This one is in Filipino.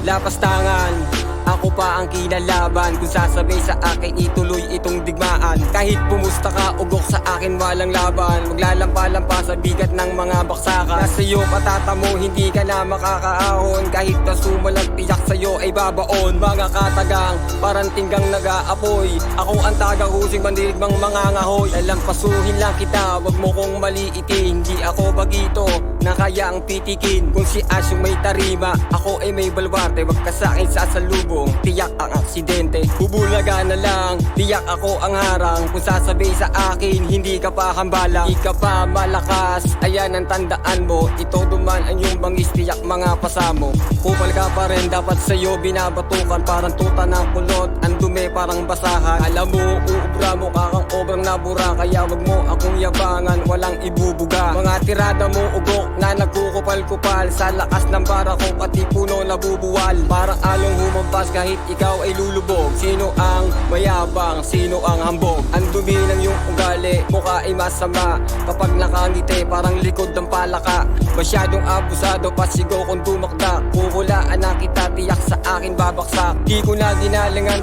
lapas tangan. Ako pa ang kinalaban, kung sasabay sa akin ituloy itong digmaan. Kahit pumusta ka, ugok sa akin walang laban. Maglalampa-lampa sa bigat ng mga baksakan. Nasa iyo patata mo, hindi ka na makakaahon. Kahit na sumalang tiyak sa'yo ay babaon. Mga katagang, parang tinggang nag-aapoy. Ako ang taga-husing mandirig mang mga ngahoy. Lalampasuhin lang kita, wag mo kong maliitin. Hindi ako bagito na kaya ang pitikin. Kung si Ash yung may tarima, ako ay may balwarte. Wag ka sa'kin sasalubong, tiyak ang aksidente. Bubulaga na lang, tiyak ako ang harang. Kung sasabay sa akin, hindi ka pa hambalang. Di ka pa malakas, ayan ang tandaan mo. Ito duman ang iyong bangis, tiyak mga pasamo. Kupal ka pa rin, dapat sa'yo binabatukan. Parang tuta ng kulot, ang dumi parang basahan. Alam mo, uubra mo kakang obrang nabura. Kaya wag mo akong yabangan, walang ibubuga. Mga tirada mo ugok na nagkukupal-kupal. Sa lakas ng bara ko, pati puno nabubuwal. Parang along humampas kahit ikaw ay lulubog. Sino ang mayabang, sino ang hambog? Ang dumi ng iyong ugali, mukha ay masama. Kapag nakangiti, parang likod ng palaka. Masyadong abusado, pasigaw kung dumakdak. Kukulaan na kita, tiyak sa akin babaksak. Di ko na ginalingan